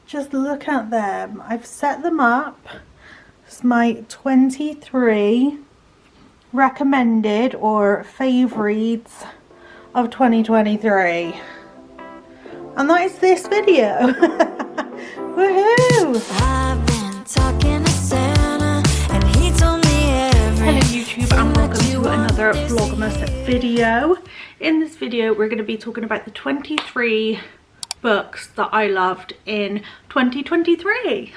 Just look at them. I've set them up. It's my 23 recommended or favourites of 2023. And that is this video. Woohoo! I've been talking to Santa and he told me everything. Hello YouTube and welcome to another vlogmas video. In this video we're going to be talking about the 23 books that I loved in 2023.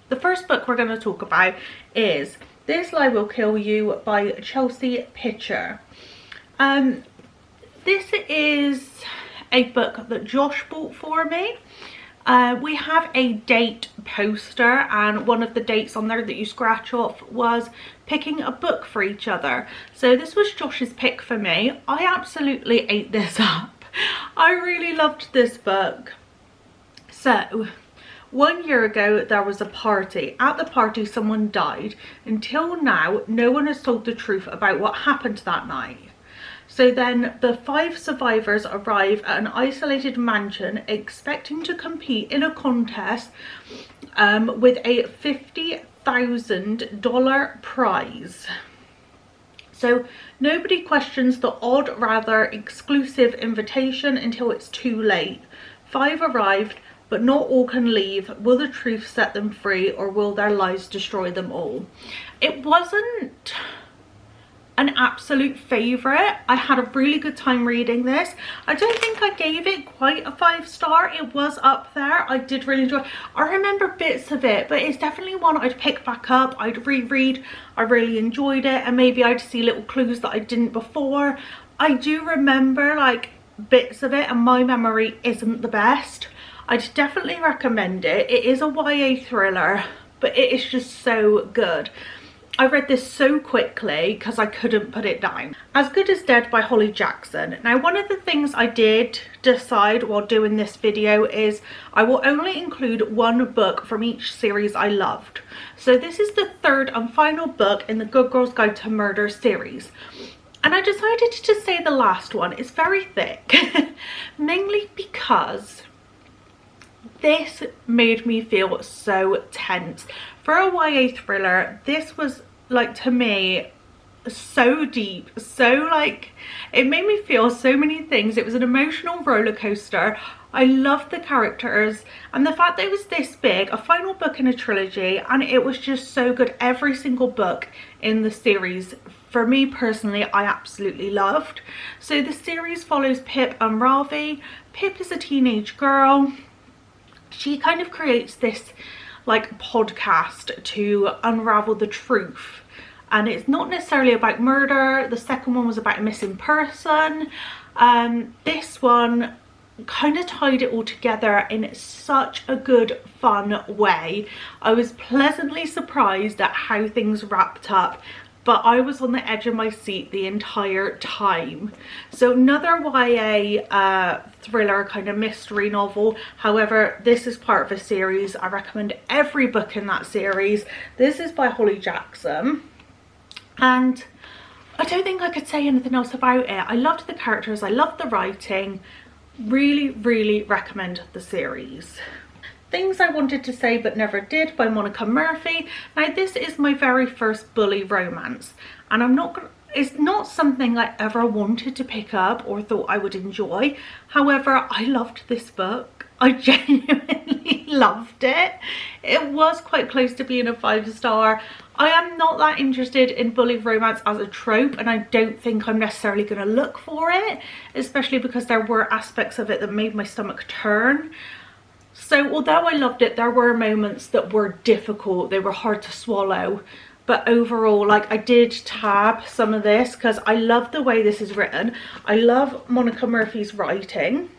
The first book we're going to talk about is This Lie Will Kill You by Chelsea Pitcher. This is a book that Josh bought for me. We have a date poster and one of the dates on there that you scratch off was picking a book for each other. So this was Josh's pick for me. I absolutely ate this up. I really loved this book. So 1 year ago there was a party. At the party someone died. Until now no one has told the truth about what happened that night. So then the 5 survivors arrive at an isolated mansion expecting to compete in a contest with a $50,000 prize. So nobody questions the odd, rather exclusive invitation until it's too late. 5 arrived, but not all can leave. Will the truth set them free, or will their lies destroy them all? It wasn't an absolute favourite. I had a really good time reading this. I don't think I gave it quite a 5-star. It was up there. I did really enjoy it. I remember bits of it, but it's definitely one I'd pick back up. I'd reread. I really enjoyed it, and maybe I'd see little clues that I didn't before. I do remember like bits of it, and my memory isn't the best. I'd definitely recommend it. It is a YA thriller, but it is just so good. I read this so quickly because I couldn't put it down. As Good as Dead by Holly Jackson. Now, one of the things I did decide while doing this video is I will only include one book from each series I loved. So this is the 3rd and final book in the Good Girls Guide to Murder series. And I decided to say the last one. It's very thick, mainly because this made me feel so tense. For a YA thriller, this was like, to me, so deep, so like, it made me feel so many things. It was an emotional roller coaster. I loved the characters and the fact that it was this big, a final book in a trilogy, and it was just so good. Every single book in the series, for me personally, I absolutely loved. So the series follows Pip and Ravi. Pip is a teenage girl. She kind of creates this like podcast to unravel the truth, and it's not necessarily about murder. The second one was about a missing person. This one kind of tied it all together in such a good, fun way. I was pleasantly surprised at how things wrapped up, but I was on the edge of my seat the entire time. So another YA thriller, kind of mystery novel. However, this is part of a series. I recommend every book in that series. This is by Holly Jackson. And I don't think I could say anything else about it. I loved the characters. I loved the writing. Really, really recommend the series. Things I Wanted to Say But Never Did by Monica Murphy. Now this is my very first bully romance, and it's not something I ever wanted to pick up or thought I would enjoy. However, I loved this book. I genuinely loved it. It was quite close to being a 5-star. I am not that interested in bully romance as a trope, and I don't think I'm necessarily going to look for it, especially because there were aspects of it that made my stomach turn. So although I loved it, there were moments that were difficult. They were hard to swallow. But overall, like, I did tab some of this because I love the way this is written. I love Monica Murphy's writing.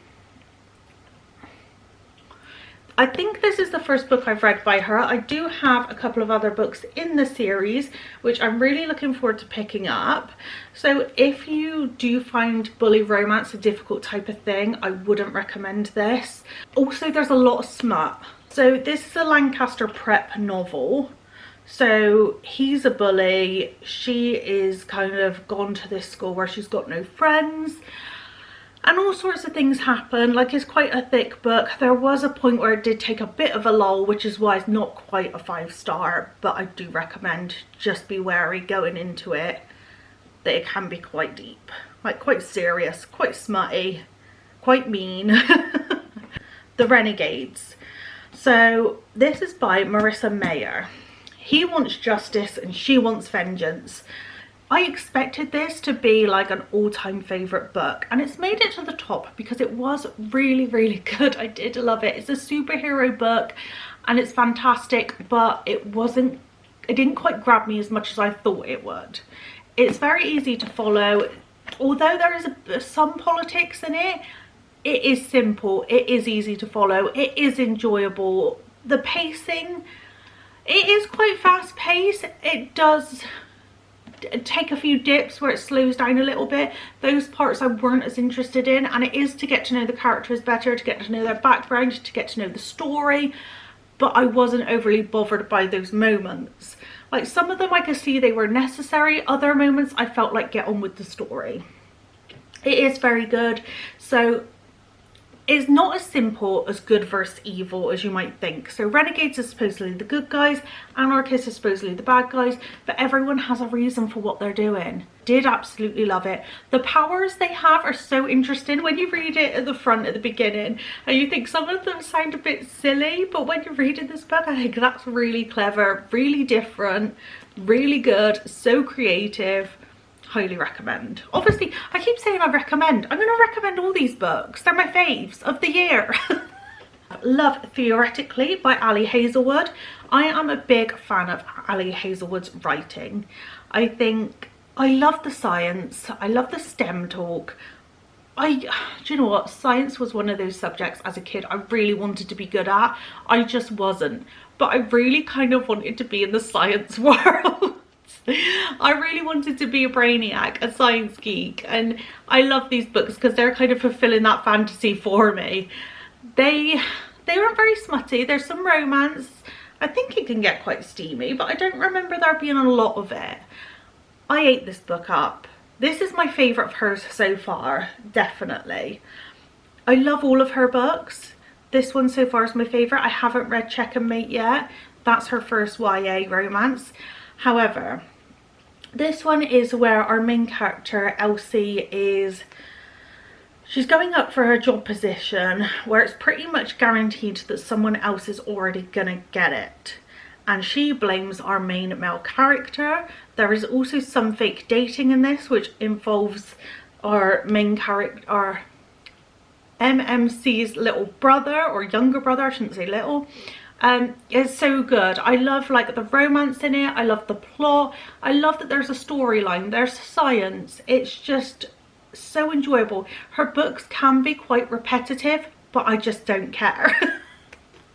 I think this is the first book I've read by her. I do have a couple of other books in the series which I'm really looking forward to picking up. So if you do find bully romance a difficult type of thing, I wouldn't recommend this. Also, there's a lot of smut. So this is a Lancaster prep novel. So he's a bully. She is kind of gone to this school where she's got no friends. and all sorts of things happen. Like, it's quite a thick book. There was a point where it did take a bit of a lull, which is why it's not quite a 5-star, but I do recommend just be wary going into it that it can be quite deep, like quite serious, quite smutty, quite mean. The Renegades. So this is by Marissa Mayer. He wants justice and she wants vengeance. I expected this to be like an all-time favorite book, and it's made it to the top because it was really, really good. I did love it. It's a superhero book and it's fantastic, but it didn't quite grab me as much as I thought it would. It's very easy to follow. Although there is some politics in it, it is simple, it is easy to follow, it is enjoyable. The pacing, it is quite fast paced. It does take a few dips where it slows down a little bit. Those parts I weren't as interested in, and it is to get to know the characters better, to get to know their background, to get to know the story, but I wasn't overly bothered by those moments. Like, some of them I could see they were necessary, other moments I felt like get on with the story. It is very good. So it's not as simple as good versus evil as you might think. So Renegades is supposedly the good guys, Anarchists is supposedly the bad guys, but everyone has a reason for what they're doing. Did absolutely love it. The powers they have are so interesting when you read it at the front at the beginning, and you think some of them sound a bit silly, but when you're reading this book, I think that's really clever, really different, really good, so creative. Highly recommend. Obviously, I keep saying I recommend. I'm going to recommend all these books. They're my faves of the year. Love Theoretically by Ali Hazelwood. I am a big fan of Ali Hazelwood's writing. I think I love the science. I love the STEM talk. Do you know what? Science was one of those subjects as a kid I really wanted to be good at. I just wasn't. But I really kind of wanted to be in the science world. I really wanted to be a brainiac, a science geek, and I love these books because they're kind of fulfilling that fantasy for me. They aren't very smutty. There's some romance. I think it can get quite steamy, but I don't remember there being a lot of it. I ate this book up. This is my favourite of hers so far, definitely. I love all of her books. This one so far is my favourite. I haven't read Check and Mate yet. That's her first YA romance. However, this one is where our main character, Elsie, she's going up for her job position where it's pretty much guaranteed that someone else is already gonna get it. And she blames our main male character. There is also some fake dating in this, which involves our main character, our MMC's little brother, or younger brother, I shouldn't say little. It's so good. I love like the romance in it. I love the plot. I love that there's a storyline, there's science. It's just so enjoyable. Her books can be quite repetitive, but I just don't care.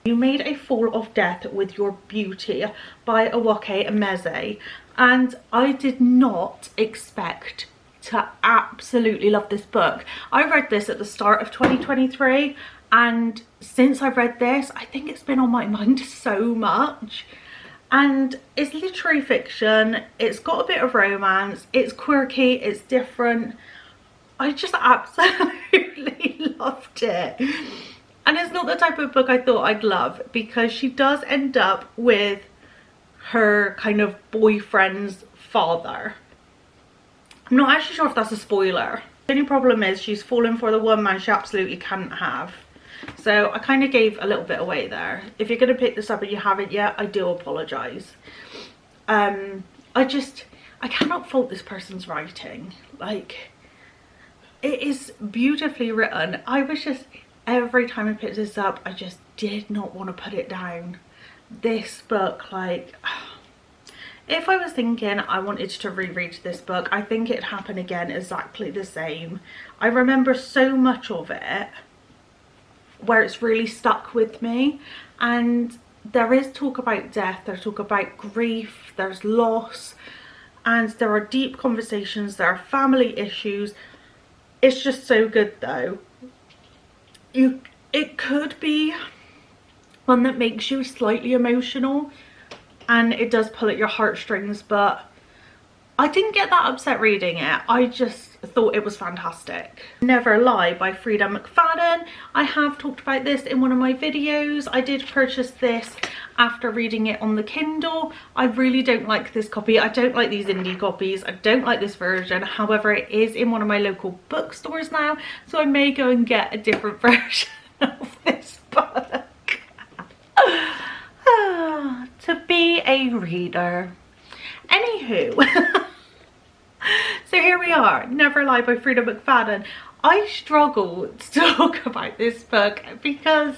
You Made a Fool of Death with Your Beauty by Awake Emeze, and I did not expect to absolutely love this book. I read this at the start of 2023, and since I've read this, I think it's been on my mind so much. And it's literary fiction, it's got a bit of romance, it's quirky, it's different. I just absolutely loved it. And it's not the type of book I thought I'd love, because she does end up with her kind of boyfriend's father. I'm not actually sure if that's a spoiler. The only problem is she's fallen for the one man she absolutely can't have. So I kind of gave a little bit away there. If you're going to pick this up and you haven't yet, I do apologise. I cannot fault this person's writing. Like, it is beautifully written. I was just, every time I picked this up, I just did not want to put it down. This book, like, if I was thinking I wanted to reread this book, I think it'd happen again exactly the same. I remember so much of it where it's really stuck with me, and there is talk about death, there's talk about grief, there's loss, and there are deep conversations, there are family issues. It's just so good though. It could be one that makes you slightly emotional, and it does pull at your heartstrings, but I didn't get that upset reading it. I just thought it was fantastic. Never Lie by Frida McFadden. I have talked about this in one of my videos. I did purchase this after reading it on the Kindle. I really don't like this copy. I don't like these indie copies. I don't like this version. However, it is in one of my local bookstores now, so I may go and get a different version of this book. To be a reader. Anywho. So here we are, Never Lie by Frida McFadden. I struggle to talk about this book because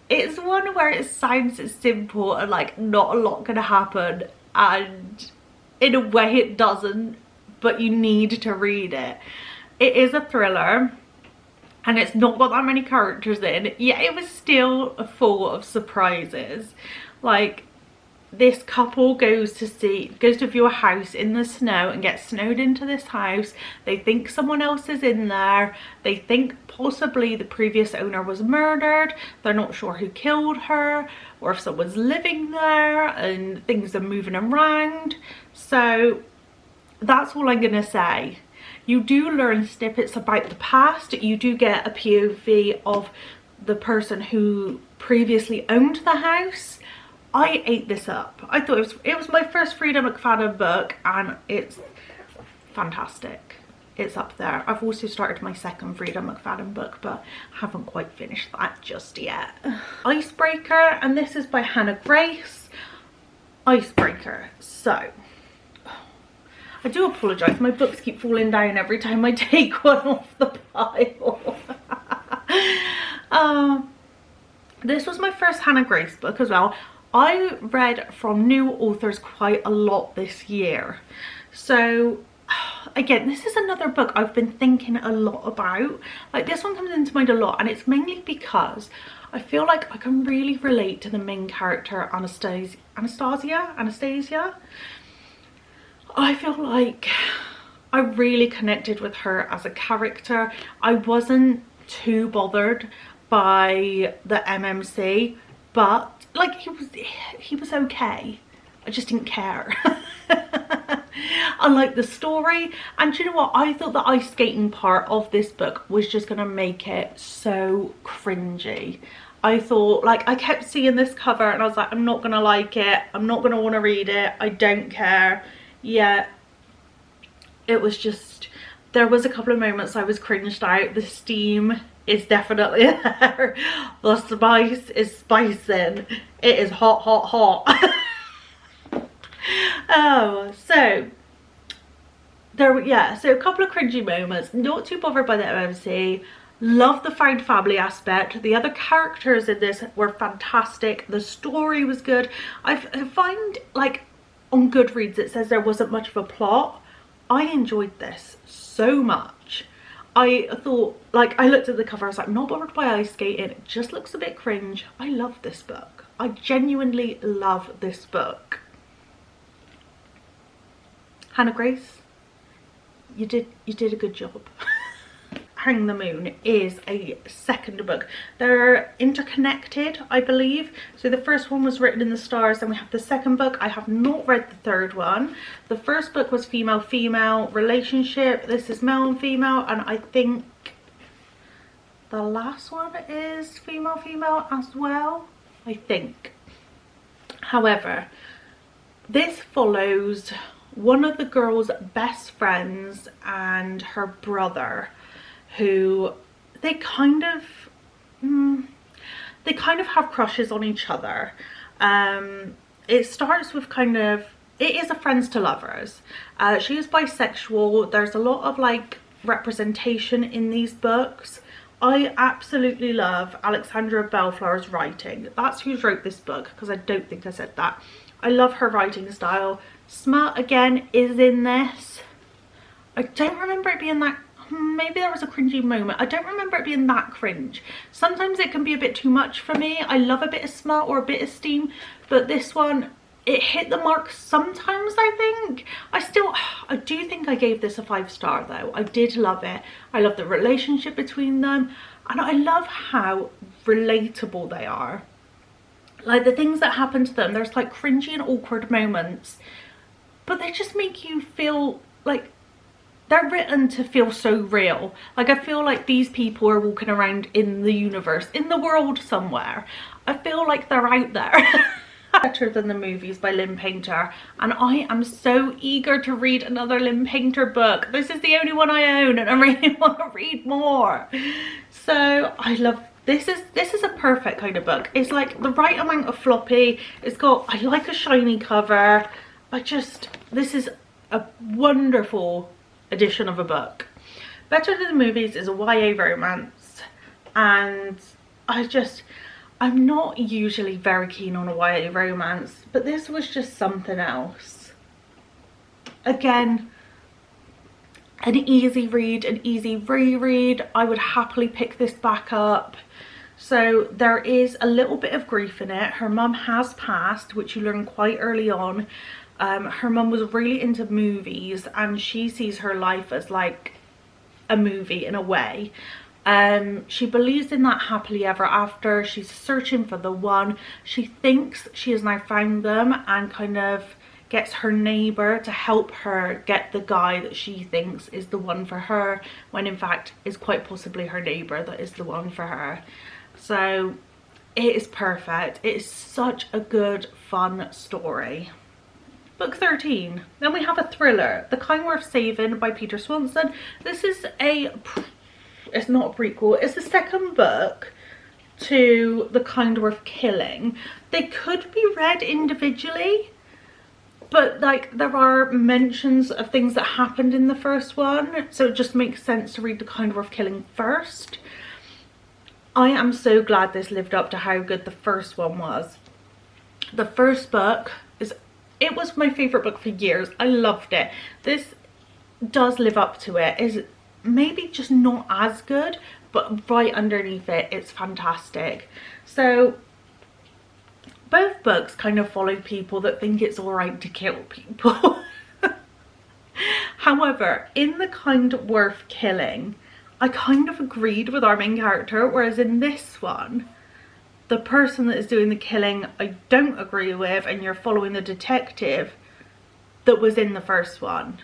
it's one where it sounds simple and like not a lot gonna happen, and in a way it doesn't, but you need to read it. It is a thriller and it's not got that many characters in, yet it was still full of surprises. Like, this couple goes to view a house in the snow and gets snowed into this house. They think someone else is in there. They think possibly the previous owner was murdered. They're not sure who killed her or if someone's living there, and things are moving around. So that's all I'm gonna say. You do learn snippets about the past. You do get a POV of the person who previously owned the house. I ate this up. I thought it was my first Frida McFadden book, and it's fantastic. It's up there. I've also started my second Frida McFadden book, but haven't quite finished that just yet. Icebreaker, and this is by Hannah Grace. Icebreaker. So, I do apologise. My books keep falling down every time I take one off the pile. This was my first Hannah Grace book as well. I read from new authors quite a lot this year. So again, this is another book I've been thinking a lot about. Like, this one comes into mind a lot, and it's mainly because I feel like I can really relate to the main character, Anastasia. I feel like I really connected with her as a character. I wasn't too bothered by the MMC, but like, he was okay. I just didn't care. I liked the story, and do you know what? I thought the ice skating part of this book was just gonna make it so cringy. I thought, like, I kept seeing this cover and I was like, I'm not gonna like it. I'm not gonna want to read it. I don't care. Yeah, it was just, there was a couple of moments I was cringed out. The steam is definitely there. The spice is spicing. It is hot, hot, hot. Oh, so so a couple of cringy moments. Not too bothered by the MMC. Love the found family aspect. The other characters in this were fantastic. The story was good. I find, like, on Goodreads it says there wasn't much of a plot. I enjoyed this so much. I thought, like, I looked at the cover, I was like, not bothered by ice skating, it just looks a bit cringe. I love this book. I genuinely love this book. Hannah Grace, you did a good job. Hang the Moon is a second book. They're interconnected, I believe. So the first one was Written in the Stars, and we have the second book. I have not read the third one. The first book was female-female relationship. This is male and female, and I think the last one is female-female as well, I think. However, this follows one of the girl's best friends and her brother, who they kind of have crushes on each other. It starts with it is a friends to lovers. She is bisexual. There's a lot of, like, representation in these books. I absolutely love Alexandra Bellflower's writing. That's who's wrote this book, because I don't think I said that. I love her writing style. Smut, again, is in this. I don't remember it being that, maybe there was a cringy moment. I don't remember it being that cringe. Sometimes it can be a bit too much for me. I love a bit of smut or a bit of steam, but this one, it hit the mark sometimes, I think. I do think I gave this a 5-star though. I did love it. I love the relationship between them, and I love how relatable they are. Like, the things that happen to them, there's like cringy and awkward moments, but they just make you feel like they're written to feel so real. Like, I feel like these people are walking around in the universe, in the world somewhere. I feel like they're out there. Better Than the Movies by Lynn Painter, and I am so eager to read another Lynn Painter book. This is the only one I own and I really want to read more. So I love this. Is a perfect kind of book. It's like the right amount of floppy. It's got, I like a shiny cover. This is a wonderful edition of a book. Better Than the Movies is a YA romance, and I'm not usually very keen on a YA romance, but this was just something else. Again, an easy read, an easy reread. I would happily pick this back up. So there is a little bit of grief in it. Her mum has passed, which you learn quite early on. Her mum was really into movies, and she sees her life as like a movie in a way. She believes in that happily ever after. She's searching for the one. She thinks she has now found them, and kind of gets her neighbour to help her get the guy that she thinks is the one for her, when in fact is quite possibly her neighbour that is the one for her. So it is perfect. It is such a good, fun story. Book 13. Then we have a thriller, The Kind Worth Saving by Peter Swanson. This is it's not a prequel, it's the second book to The Kind Worth Killing. They could be read individually, but like there are mentions of things that happened in the first one, so it just makes sense to read The Kind Worth Killing first. I am so glad this lived up to how good the first one was. The first book it was my favourite book for years. I loved it. This does live up to it. Is maybe just not as good, but right underneath it, it's fantastic. So both books kind of follow people that think it's all right to kill people. However, in The Kind Worth Killing, I kind of agreed with our main character, whereas in this one, the person that is doing the killing I don't agree with, and you're following the detective that was in the first one.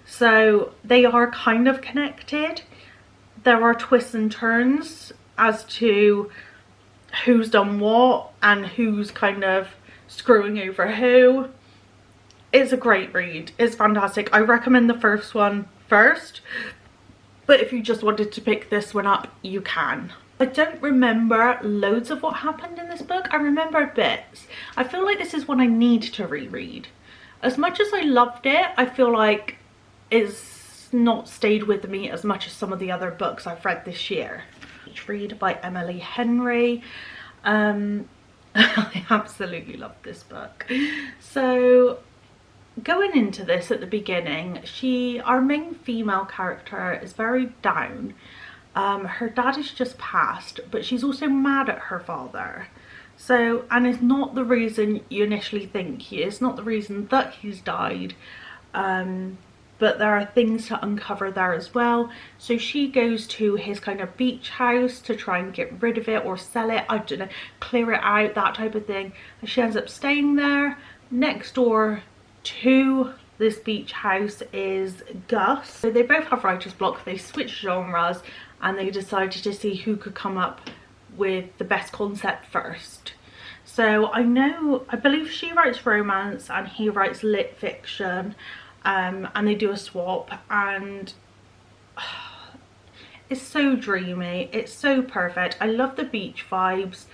So they are kind of connected. There are twists and turns as to who's done what and who's kind of screwing over who. It's a great read. It's fantastic. I recommend the first one first, but if you just wanted to pick this one up, you can. I don't remember loads of what happened in this book. I remember bits. I feel like this is one I need to reread. As much as I loved it, I feel like it's not stayed with me as much as some of the other books I've read this year. Read by Emily Henry. I absolutely love this book. So going into this at the beginning, our main female character is very down. Her dad has just passed, but she's also mad at her father. So, and it's not the reason you initially think he is, not the reason that he's died, but there are things to uncover there as well. So she goes to his kind of beach house to try and get rid of it or sell it, I don't know, clear it out, that type of thing. And she ends up staying there. Next door to this beach house is Gus. So they both have writer's block. They switch genres and they decided to see who could come up with the best concept first. So I believe she writes romance and he writes lit fiction, and they do a swap, and it's so dreamy, it's so perfect. I love the beach vibes,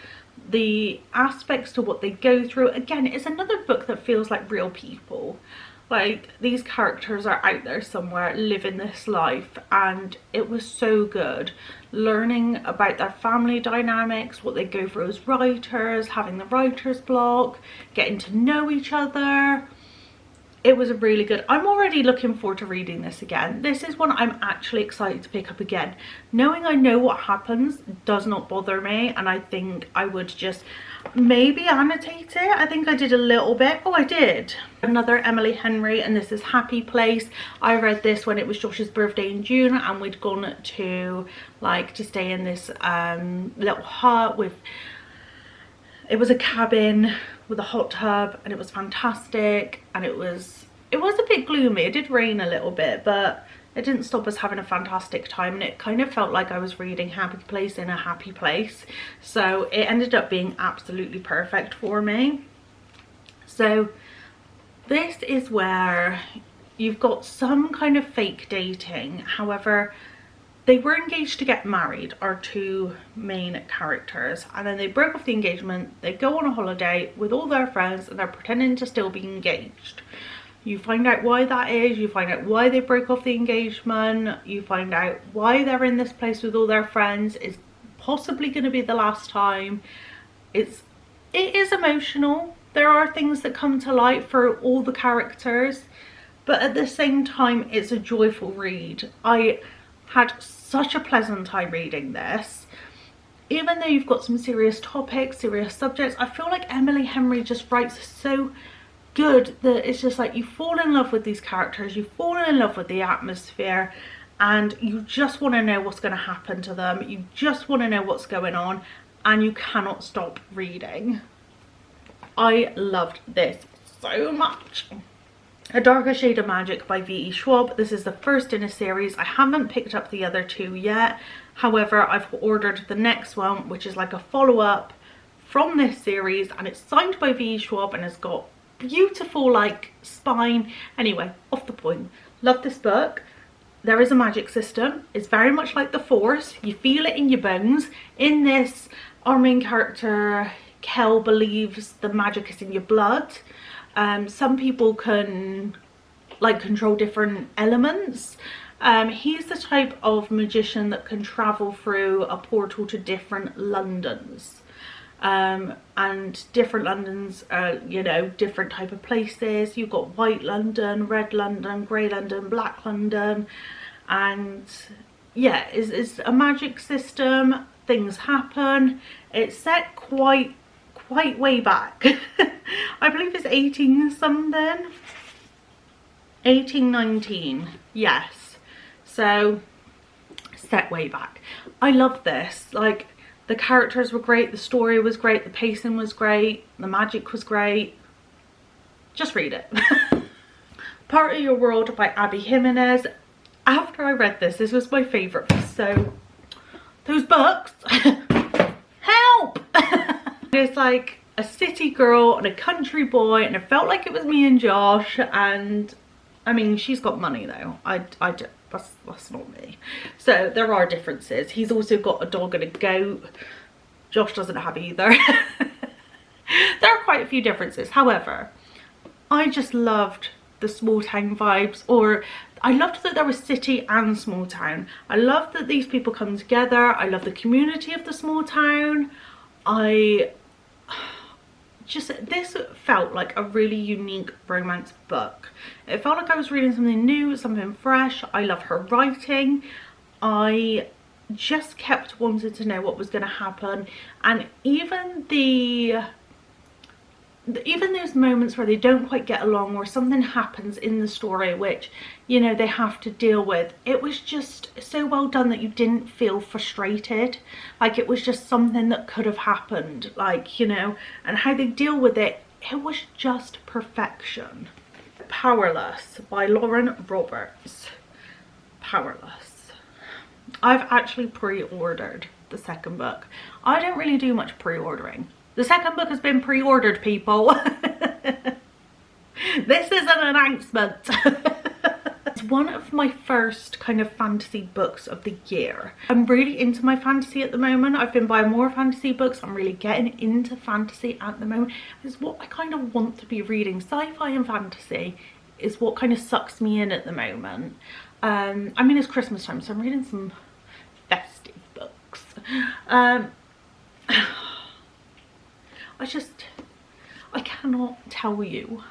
the aspects to what they go through. Again, it's another book that feels like real people. Like, these characters are out there somewhere living this life, and it was so good learning about their family dynamics, what they go through as writers, having the writer's block, getting to know each other. It was really good. I'm already looking forward to reading this again. This is one I'm actually excited to pick up again. Knowing I know what happens does not bother me, and I think I would just maybe annotate it. I think I did a little bit. Oh, I did. Another Emily Henry, and this is Happy Place. I read this when it was Josh's birthday in June, and we'd gone to stay in this little hut with, it was a cabin with a hot tub, and it was fantastic. And it was a bit gloomy. It did rain a little bit, but it didn't stop us having a fantastic time, and it kind of felt like I was reading Happy Place in a happy place. So it ended up being absolutely perfect for me. So this is where you've got some kind of fake dating. However, they were engaged to get married, our two main characters, and then they broke off the engagement. They go on a holiday with all their friends and they're pretending to still be engaged. You find out why that is, you find out why they broke off the engagement, you find out why they're in this place with all their friends. It's possibly going to be the last time. It is emotional. There are things that come to light for all the characters, but at the same time it's a joyful read. I had such a pleasant time reading this. Even though you've got some serious topics, serious subjects, I feel like Emily Henry just writes so good that it's just like you fall in love with these characters, you fall in love with the atmosphere, and you just want to know what's going to happen to them. You just want to know what's going on, and you cannot stop reading. I loved this so much. A Darker Shade of Magic by V.E. Schwab. This is the first in a series. I haven't picked up the other two yet. However, I've ordered the next one, which is like a follow-up from this series, and it's signed by V.E. Schwab and has got beautiful like spine. Anyway, off the point. Love this book. There is a magic system. It's very much like the Force. You feel it in your bones. In this, our main character Kel believes the magic is in your blood. Some people can like control different elements. He's the type of magician that can travel through a portal to different Londons. And different Londons are, you know, different type of places. You've got white London, red London, grey London, black London, and yeah, it's a magic system. Things happen. It's set quite way back. I believe it's 18 something, 1819, yes, so set way back. I love this. Like, the characters were great, the story was great, the pacing was great, the magic was great. Just read it. Part of Your World by Abby Jimenez. After I read this, this was my favourite. So, those books, help! It's like a city girl and a country boy, and it felt like it was me and Josh, and I mean, she's got money though. That's not me. So there are differences. He's also got a dog and a goat. Josh doesn't have either. There are quite a few differences. However, I just loved the small town vibes, or I loved that there was city and small town. I loved that these people come together. I love the community of the small town. This felt like a really unique romance book. It felt like I was reading something new, something fresh. I love her writing. I just kept wanting to know what was going to happen, and even those moments where they don't quite get along, or something happens in the story which, you know, they have to deal with, it was just so well done that you didn't feel frustrated. Like, it was just something that could have happened, like, you know, and how they deal with it, it was just perfection. Powerless by Lauren Roberts. Powerless. I've actually pre-ordered the second book. I don't really do much pre-ordering. The second book has been pre-ordered, people. This is an announcement. It's one of my first kind of fantasy books of the year. I'm really into my fantasy at the moment. I've been buying more fantasy books. I'm really getting into fantasy at the moment. It's what I kind of want to be reading. Sci-fi and fantasy is what kind of sucks me in at the moment. I mean, it's Christmas time, so I'm reading some festive books. I cannot tell you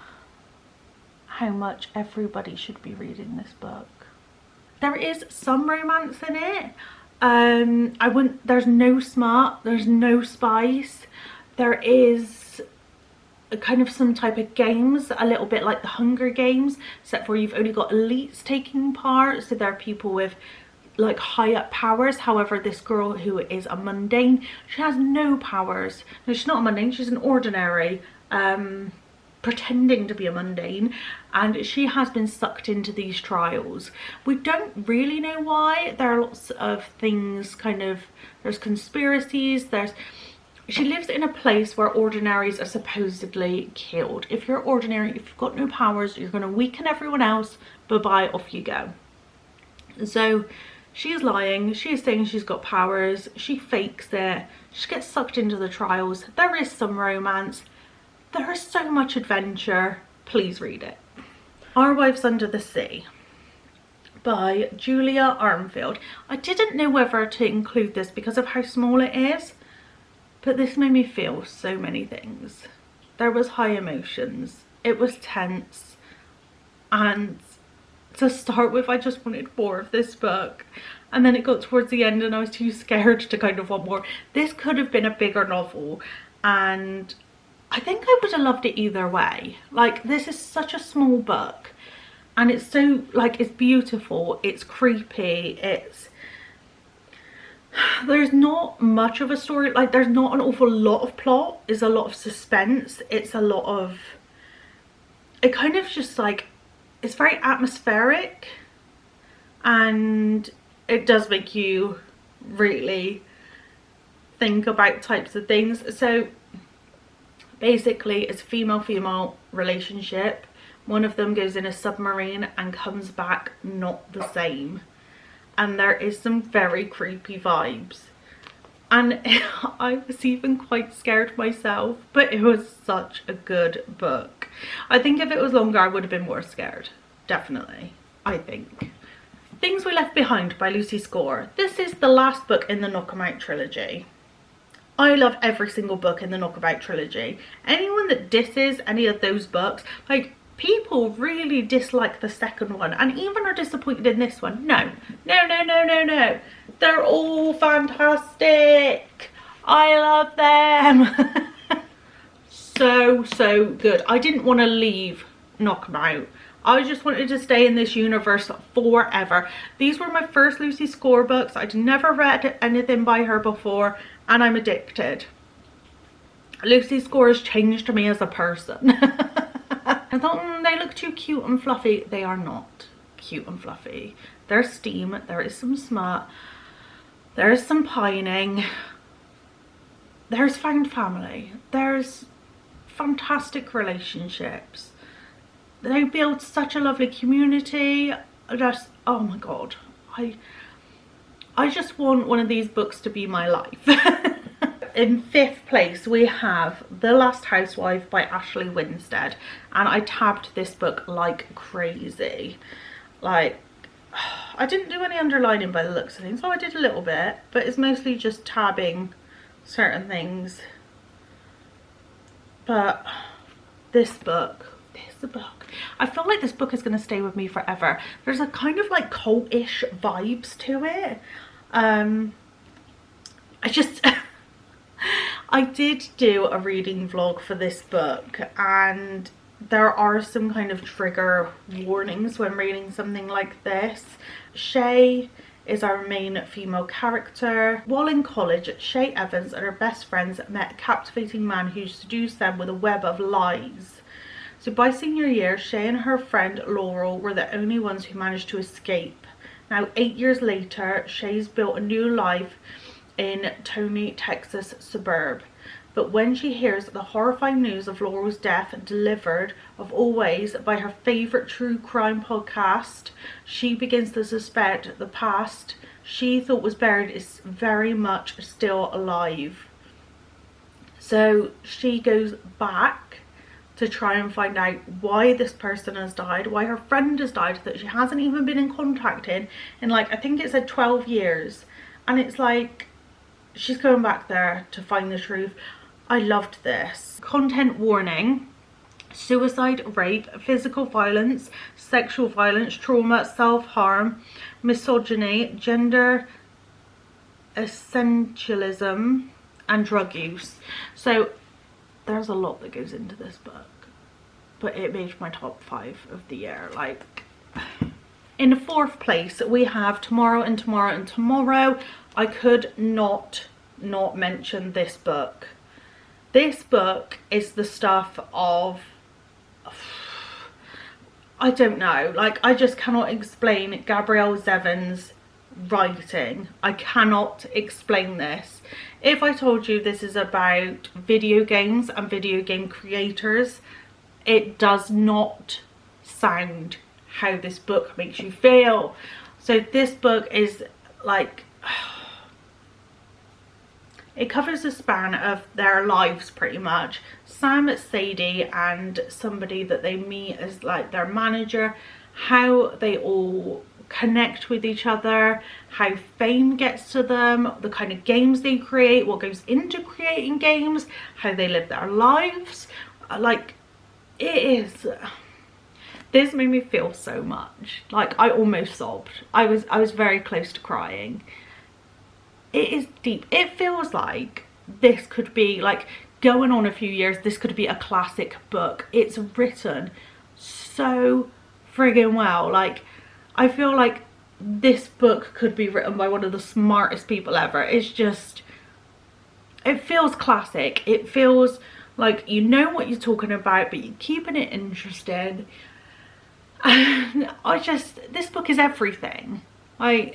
how much everybody should be reading this book. There is some romance in it. There's no smart, there's no spice. There is a kind of some type of games, a little bit like the Hunger Games, except for you've only got elites taking part. So there are people with like high up powers. However, this girl who is a mundane, she has no powers. No, she's not a mundane, she's an ordinary pretending to be a mundane, and she has been sucked into these trials. We don't really know why. There are lots of things, kind of, there's conspiracies, she lives in a place where ordinaries are supposedly killed. If you're ordinary, if you've got no powers, you're going to weaken everyone else. Bye-bye, off you go. So she is lying. She is saying she's got powers. She fakes it. She gets sucked into the trials. There is some romance. There is so much adventure. Please read it. Our Wives Under the Sea by Julia Armfield. I didn't know whether to include this because of how small it is, but this made me feel so many things. There was high emotions. It was tense. And to start with, I just wanted more of this book. And then it got towards the end and I was too scared to kind of want more. This could have been a bigger novel. And I think I would have loved it either way. Like, this is such a small book. And it's so, like, it's beautiful. It's creepy. There's not much of a story, like there's not an awful lot of plot. It's a lot of suspense. It's a lot of, it kind of just like, it's very atmospheric, and it does make you really think about types of things. So basically it's a female-female relationship. One of them goes in a submarine and comes back not the same. And there is some very creepy vibes. And I was even quite scared myself, but it was such a good book. I think if it was longer, I would have been more scared. Definitely, I think. Things We Left Behind by Lucy Score. This is the last book in the Knockabout trilogy. I love every single book in the Knockabout trilogy. Anyone that disses any of those books, like, people really dislike the second one and even are disappointed in this one. No. They're all fantastic. I love them. so good. I didn't want to leave Knockabout. I just wanted to stay in this universe forever. These were my first Lucy Score books. I'd never read anything by her before and I'm addicted. Lucy Score has changed me as a person. I thought, they look too cute and fluffy. They are not cute and fluffy. There's steam, there is some smut, there is some pining, there's found family, there's fantastic relationships. They build such a lovely community. Just, oh my god, I just want one of these books to be my life. In fifth place we have The Last Housewife by Ashley Winstead, and I tabbed this book like crazy. Like, I didn't do any underlining by the looks of things. Oh, I did a little bit, but it's mostly just tabbing certain things. But this book, I feel like this book is going to stay with me forever. There's a kind of like cult-ish vibes to it. I did do a reading vlog for this book, and there are some kind of trigger warnings when reading something like this. Shay is our main female character. While in college, Shay Evans and her best friends met a captivating man who seduced them with a web of lies. So by senior year, Shay and her friend Laurel were the only ones who managed to escape. Now, 8 years later, Shay's built a new life in Tony, Texas suburb. But when she hears the horrifying news of Laurel's death, delivered of all ways by her favourite true crime podcast, she begins to suspect the past she thought was buried is very much still alive. So she goes back to try and find out why this person has died, why her friend has died that she hasn't even been in contact in like, I think it said 12 years. And it's like, she's going back there to find the truth. I loved this. Content warning: suicide, rape, physical violence, sexual violence, trauma, self-harm, misogyny, gender essentialism, and drug use. So there's a lot that goes into this book, but it made my top 5 of the year. Like, in fourth place we have Tomorrow and Tomorrow and Tomorrow. I could not mention this book. This book is the stuff of I don't know, like I just cannot explain Gabrielle Zevin's writing. I cannot explain this. If I told you this is about video games and video game creators, it does not sound how this book makes you feel. So this book is like, it covers the span of their lives pretty much. Sam, Sadie and somebody that they meet as like their manager, how they all connect with each other, how fame gets to them, the kind of games they create, what goes into creating games, how they live their lives. Like, it is, this made me feel so much. Like, I almost sobbed. I was very close to crying. It is deep. It feels like this could be, like, going on a few years, this could be a classic book. It's written so friggin' well. Like, I feel like this book could be written by one of the smartest people ever. It's just, it feels classic. It feels like you know what you're talking about, but you're keeping it interesting. And this book is everything. I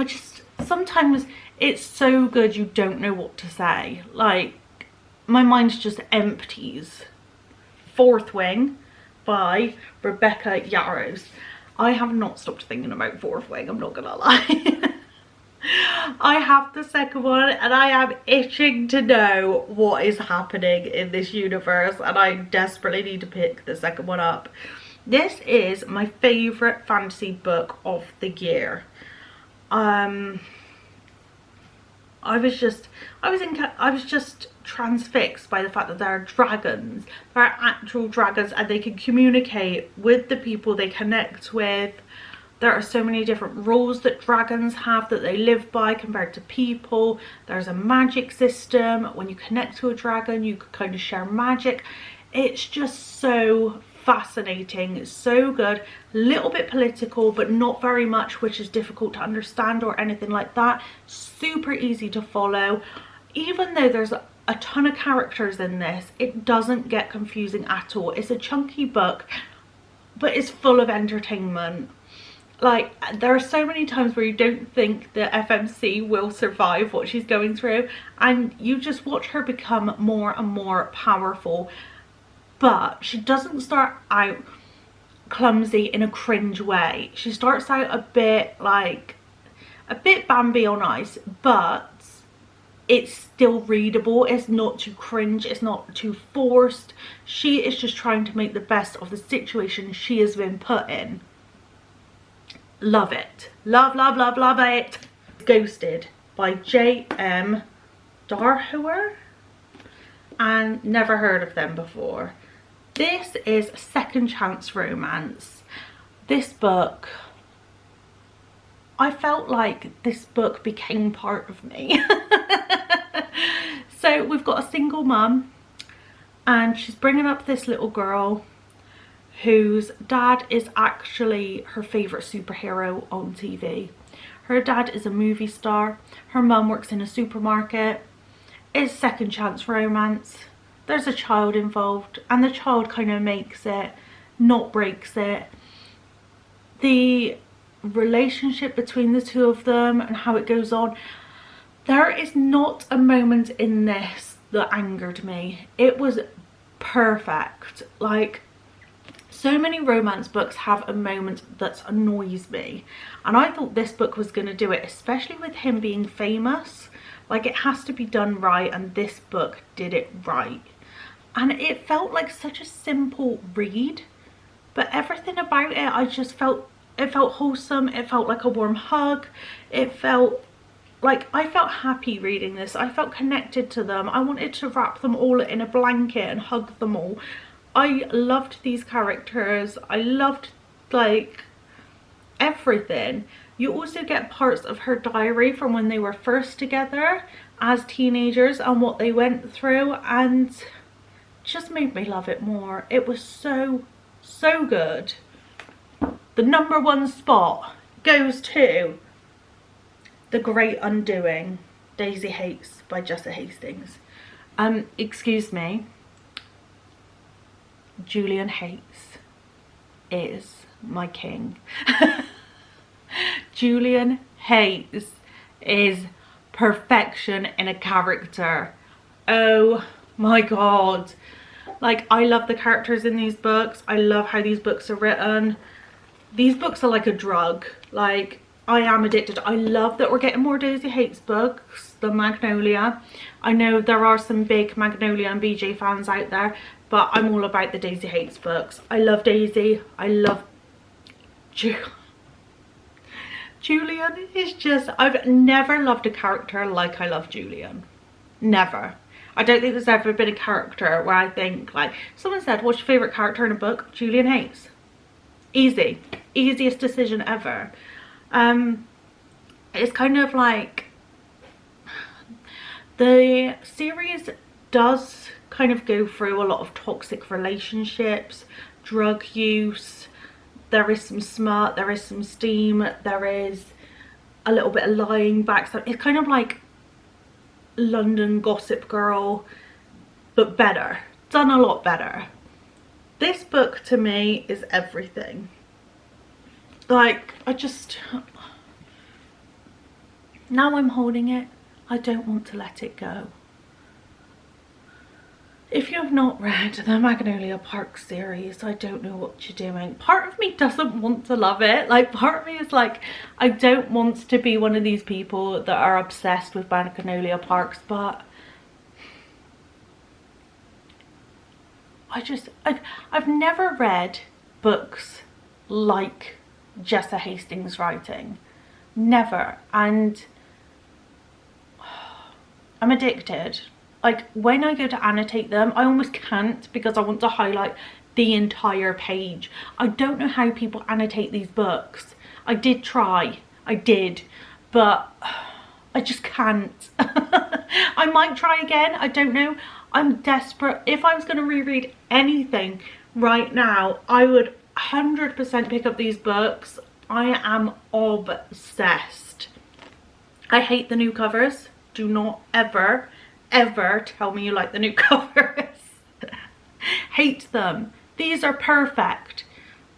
just, sometimes it's so good you don't know what to say. Like, my mind just empties. Fourth Wing by Rebecca Yarros. I have not stopped thinking about Fourth Wing, I'm not gonna lie. I have the second one and I am itching to know what is happening in this universe, and I desperately need to pick the second one up. This is my favourite fantasy book of the year. I was just transfixed by the fact that there are dragons. There are actual dragons and they can communicate with the people they connect with. There are so many different rules that dragons have that they live by compared to people. There's a magic system. When you connect to a dragon, you can kind of share magic. It's just so fascinating. It's so good. A little bit political, but not very much, which is difficult to understand or anything like that. Super easy to follow. Even though there's a ton of characters in this, it doesn't get confusing at all. It's a chunky book, but it's full of entertainment. Like, there are so many times where you don't think that FMC will survive what she's going through, and you just watch her become more and more powerful. But she doesn't start out clumsy in a cringe way. She starts out a bit Bambi on ice, but it's still readable. It's not too cringe, it's not too forced. She is just trying to make the best of the situation she has been put in. Love it. Love, love, love, love it. Ghosted by J.M. Darhower, and never heard of them before. This is second chance romance. This book, I felt like this book became part of me. So we've got a single mum and she's bringing up this little girl whose dad is actually her favourite superhero on TV. Her dad is a movie star. Her mum works in a supermarket. It's second chance romance. There's a child involved and the child kind of makes it, not breaks it. The relationship between the two of them and how it goes on. There is not a moment in this that angered me. It was perfect. Like, so many romance books have a moment that annoys me, and I thought this book was going to do it, especially with him being famous. Like, it has to be done right, and this book did it right. And it felt like such a simple read, but everything about it, I just felt, it felt wholesome. It felt like a warm hug. It felt like I felt happy reading this. I felt connected to them. I wanted to wrap them all in a blanket and hug them all. I loved these characters. I loved, like, everything. You also get parts of her diary from when they were first together as teenagers and what they went through, and just made me love it more. It was so, so good. The #1 spot goes to The Great Undoing, Daisy Hates by Jess Hastings. Excuse me. Julian Hates is my king. Julian Hates is perfection in a character. Oh my god. Like, I love the characters in these books. I love how these books are written. These books are like a drug. Like, I am addicted. I love that we're getting more Daisy Hates books than Magnolia. I know there are some big Magnolia and BJ fans out there, but I'm all about the Daisy Hates books. I love Daisy. I love Julian is just, I've never loved a character like I love Julian. Never. I don't think there's ever been a character where I think, like, someone said, what's your favourite character in a book? Julian Hates. Easy. Easiest decision ever. It's kind of like, the series does kind of go through a lot of toxic relationships, drug use. There is some smut, there is some steam, there is a little bit of lying back. So it's kind of like London Gossip Girl, but better. Done a lot better. This book to me is everything. Like, now I'm holding it, I don't want to let it go. If you have not read the Magnolia Park series, I don't know what you're doing. Part of me doesn't want to love it. Like, part of me is like, I don't want to be one of these people that are obsessed with Magnolia Parks, but I've never read books like Jessa Hastings' writing. Never. And I'm addicted. Like, when I go to annotate them, I almost can't because I want to highlight the entire page. I don't know how people annotate these books. I did try. I did. But I just can't. I might try again. I don't know. I'm desperate. If I was going to reread anything right now, I would 100% pick up these books. I am obsessed. I hate the new covers. Do not ever tell me you like the new covers. Hate them. These are perfect.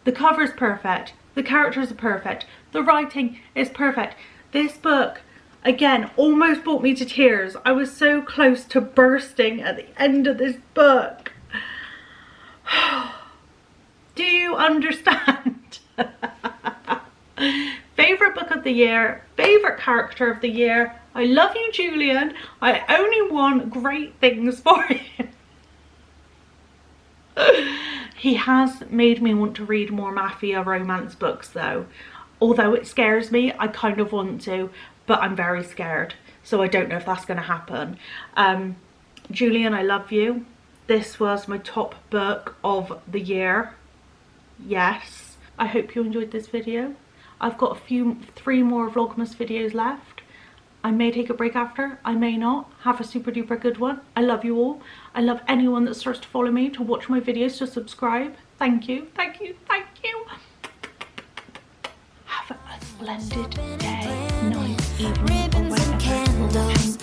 The cover's perfect. The characters are perfect. The writing is perfect. This book, again, almost brought me to tears. I was so close to bursting at the end of this book. Do you understand? Favourite book of the year, favourite character of the year. I love you, Julian. I only want great things for him. He has made me want to read more mafia romance books though. Although it scares me, I kind of want to, but I'm very scared. So I don't know if that's going to happen. Julian, I love you. This was my top book of the year. Yes. I hope you enjoyed this video. I've got 3 more vlogmas videos left. I may take a break after, I may not. Have a super duper good one. I love you all. I love anyone that starts to follow me, to watch my videos, to subscribe. Thank you, thank you, thank you. Have a splendid day, night, evening, or whenever you're watching this.